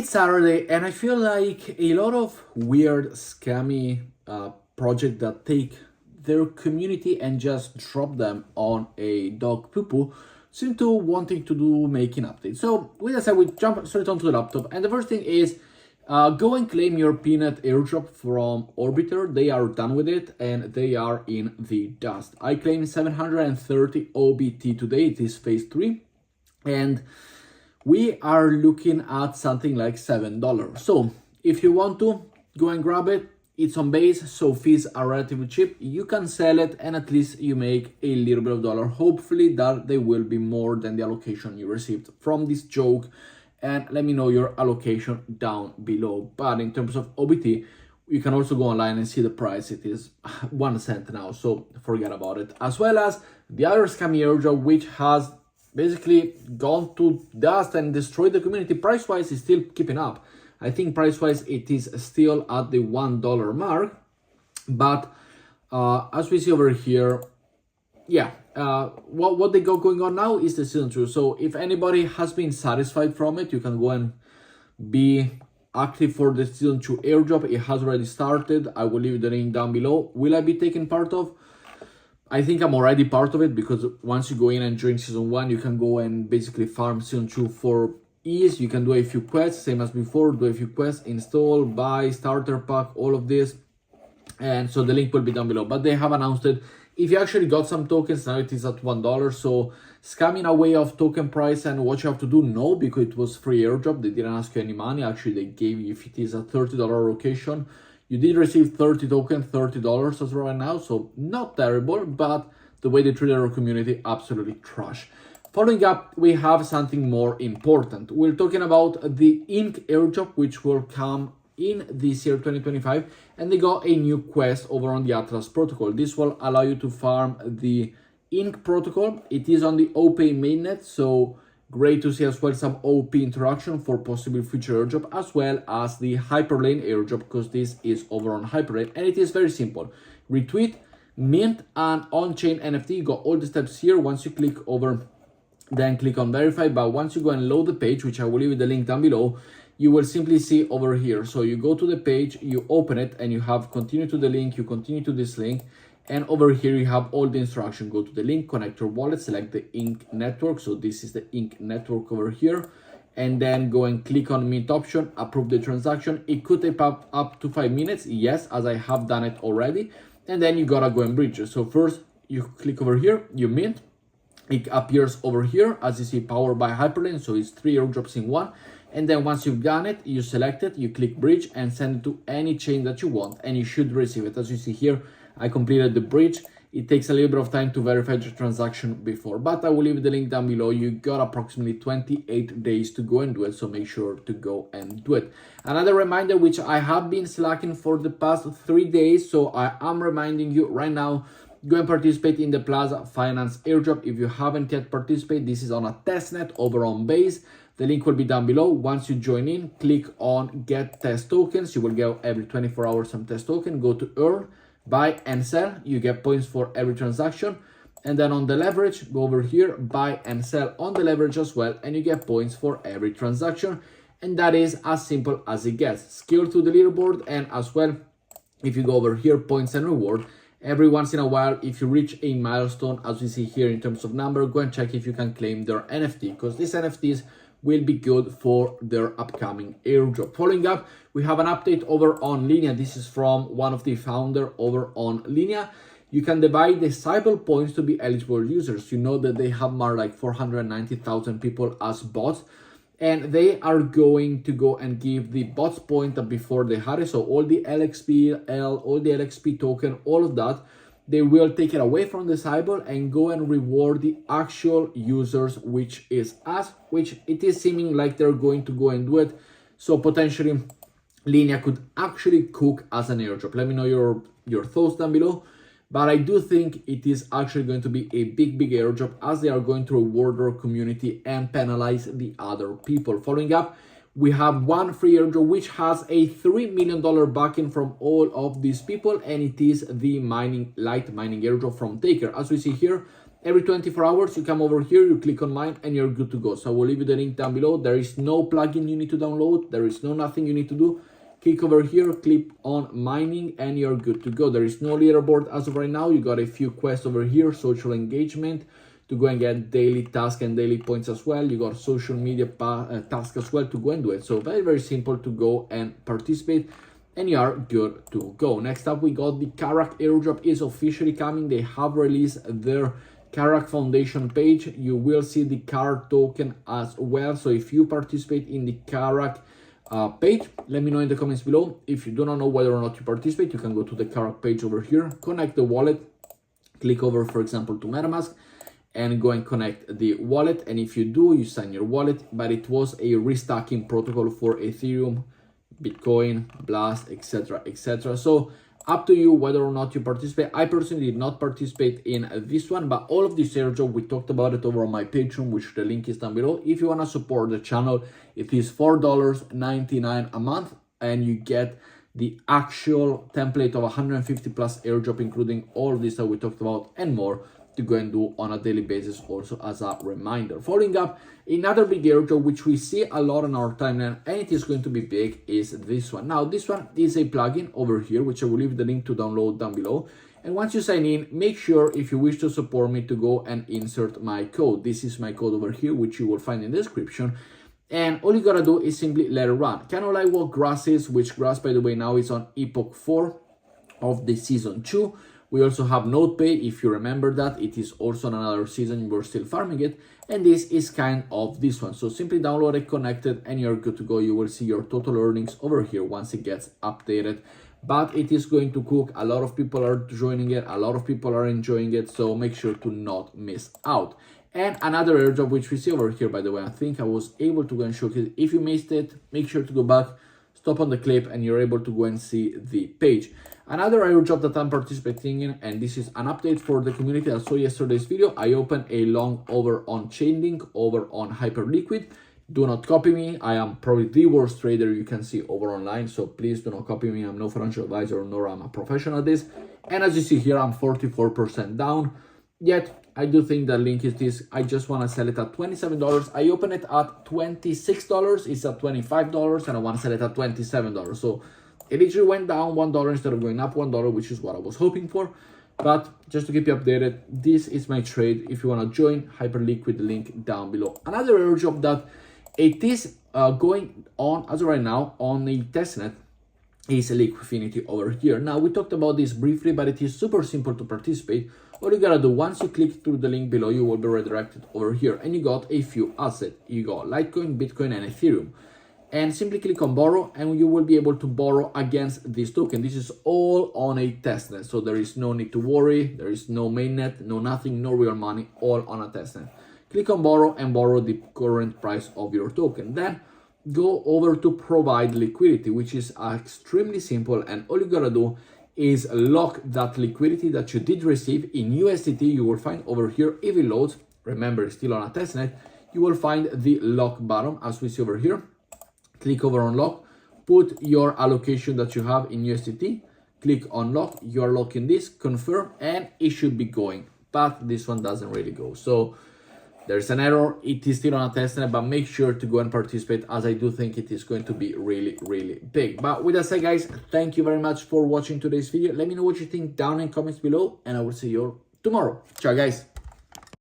It's Saturday, and I feel like a lot of weird, scammy projects that take their community and just drop them on a dog poo-poo seem to wanting to do making updates. So with that said, we jump straight onto the laptop, and the first thing is go and claim your peanut airdrop from Orbiter. They are done with it, and they are in the dust. I claimed 730 OBT today. It is phase 3, and we are looking at something like $7. So if you want to go and grab it, it's on base, so fees are relatively cheap. You can sell it and at least you make a little bit of dollar. Hopefully that they will be more than the allocation you received from this joke. And let me know your allocation down below. But in terms of OBT, you can also go online and see the price. It is 1 cent now, so forget about it. As well as the other scammy airdrop, which has basically gone to dust and destroyed the community. Price-wise, is still keeping up. I think price-wise, it is still at the $1 mark. But as we see over here, yeah, what they got going on now is the season 2. So if anybody has been satisfied from it, you can go and be active for the season 2 airdrop. It has already started. I will leave the link down below. Will I be taking part of? I think I'm already part of it, because once you go in and join season 1, you can go and basically farm season 2 for ease. You can do a few quests, same as before, do a few quests, install, buy, starter pack, all of this. And so the link will be down below. But they have announced it. If you actually got some tokens, now it is at $1. So scamming away of token price and what you have to do, no, because it was free airdrop. They didn't ask you any money. Actually, they gave you, if it is a $30 allocation, you did receive 30 tokens, $30 as of right now, so not terrible, but the way they treat our community, absolutely trash. Following up, we have something more important. We're talking about the Ink Airdrop, which will come in this year, 2025, and they got a new quest over on the Atlas protocol. This will allow you to farm the Ink protocol. It is on the OP mainnet, so great to see as well some OP interaction for possible future airdrop, as well as the Hyperlane airdrop, because this is over on Hyperlane, and it is very simple. Retweet, mint, and on-chain NFT. You got all the steps here. Once you click over, then click on verify. But once you go and load the page, which I will leave the link down below, you will simply see over here. So you go to the page, you open it, and you have continue to the link, you continue to this link. And over here, you have all the instruction. Go to the link, connect your wallet, select the Ink network. So this is the Ink network over here. And then go and click on mint option, approve the transaction. It could take up to 5 minutes. Yes, as I have done it already. And then you gotta go and bridge it. So first you click over here, you mint. It appears over here, as you see, powered by Hyperlane. So it's 3 airdrops in 1. And then once you've done it, you select it, you click bridge and send it to any chain that you want. And you should receive it. As you see here, I completed the bridge. It takes a little bit of time to verify the transaction before, but I will leave the link down below. You got approximately 28 days to go and do it, so make sure to go and do it. Another reminder, which I have been slacking for the past 3 days, so I am reminding you right now, go and participate in the Plaza Finance airdrop. If you haven't yet participated, this is on a testnet over on base. The link will be down below. Once you join in, click on get test tokens. You will get every 24 hours some test token. Go to earn, buy and sell. You get points for every transaction. And then on the leverage, go over here, buy and sell on the leverage as well, and you get points for every transaction. And that is as simple as it gets. Scale to the leaderboard, and as well, if you go over here, points and reward, every once in a while, if you reach a milestone, as we see here in terms of number, go and check if you can claim their NFT, because these NFTs will be good for their upcoming airdrop. Following up, we have an update over on LINEA. This is from one of the founder over on LINEA. You can divide the Cyber points to be eligible users. You know that they have more like 490,000 people as bots, and they are going to go and give the bots point that before they had it. So all the all the LXP token, all of that, they will take it away from the Cyber and go and reward the actual users, which is us, which it is seeming like they're going to go and do it. So potentially LINEA could actually cook as an airdrop. Let me know your thoughts down below. But I do think it is actually going to be a big airdrop, as they are going to reward our community and penalize the other people. Following up, we have one free airdrop which has a $3 million backing from all of these people, and it is the light mining airdrop from Taker. As we see here, Every 24 hours, you come over here, you click on mine, and you're good to go. So I will leave you the link down below. There is no plugin you need to download. There is nothing you need to do. Click over here, click on mining, and you're good to go. There is no leaderboard as of right now. You got a few quests over here, social engagement, to go and get daily task and daily points as well. You got social media task as well to go and do it. So very, very simple to go and participate, and you are good to go. Next up, we got the Karak airdrop is officially coming. They have released their Karak Foundation page. You will see the Karak token as well. So if you participate in the Karak page, let me know in the comments below. If you do not know whether or not you participate, you can go to the Karak page over here, connect the wallet, click over, for example, to MetaMask, and go and connect the wallet. And if you do, you sign your wallet. But it was a restacking protocol for Ethereum, Bitcoin, Blast, etc., etc. So up to you whether or not you participate. I personally did not participate in this one, but all of this airdrop, we talked about it over on my Patreon, which the link is down below. If you want to support the channel, it is $4.99 a month, and you get the actual template of 150 plus airdrop, including all of this that we talked about and more, to go and do on a daily basis, also as a reminder. Following up, another big airdrop which we see a lot on our timeline, and it is going to be big, is this one. Now this one is a plugin over here, which I will leave the link to download down below. And once you sign in, make sure, if you wish to support me, to go and insert my code. This is my code over here, which you will find in the description. And all you gotta do is simply let it run. Kind of like what Grass is, which Grass, by the way, now is on Epoch 4 of the season 2. We also have NotePay, if you remember that. It is also on another season, we're still farming it. And this is kind of this one. So simply download it, connect it, and you're good to go. You will see your total earnings over here once it gets updated. But it is going to cook. A lot of people are joining it. A lot of people are enjoying it. So make sure to not miss out. And another airdrop, which we see over here, by the way, I think I was able to go and showcase. If you missed it, make sure to go back, stop on the clip, and you're able to go and see the page. Another airdrop that I'm participating in, and this is an update for the community. I saw yesterday's video. I opened a long over on Chainlink, over on Hyperliquid. Do not copy me. I am probably the worst trader you can see over online. So please do not copy me. I'm no financial advisor, nor I'm a professional at this. And as you see here, I'm 44% down. Yet, I do think the link is this. I just want to sell it at $27. I open it at $26. It's at $25, and I want to sell it at $27. So it literally went down $1 instead of going up $1, which is what I was hoping for. But just to keep you updated, this is my trade. If you want to join, Hyperliquid, link down below. Another airdrop that it is going on as of right now on the testnet is Liqfinity over here. Now, we talked about this briefly, but it is super simple to participate. All you gotta do, once you click through the link below, you will be redirected over here, and you got a few assets. You got Litecoin, Bitcoin, and Ethereum. And simply click on borrow, and you will be able to borrow against this token. This is all on a testnet, so there is no need to worry. There is no mainnet, no nothing, no real money, all on a testnet. Click on borrow and borrow the current price of your token. Then go over to provide liquidity, which is extremely simple, and all you gotta do is lock that liquidity that you did receive in USDT. You will find over here, if it loads, remember it's still on a testnet, you will find the lock button as we see over here. Click over on lock, put your allocation that you have in USDT, click on lock, you are locking this, confirm, and it should be going. But this one doesn't really go. So there's an error. It is still on a testnet, but make sure to go and participate, as I do think it is going to be really, really big. But with that said, guys, thank you very much for watching today's video. Let me know what you think down in comments below, and I will see you all tomorrow. Ciao, guys.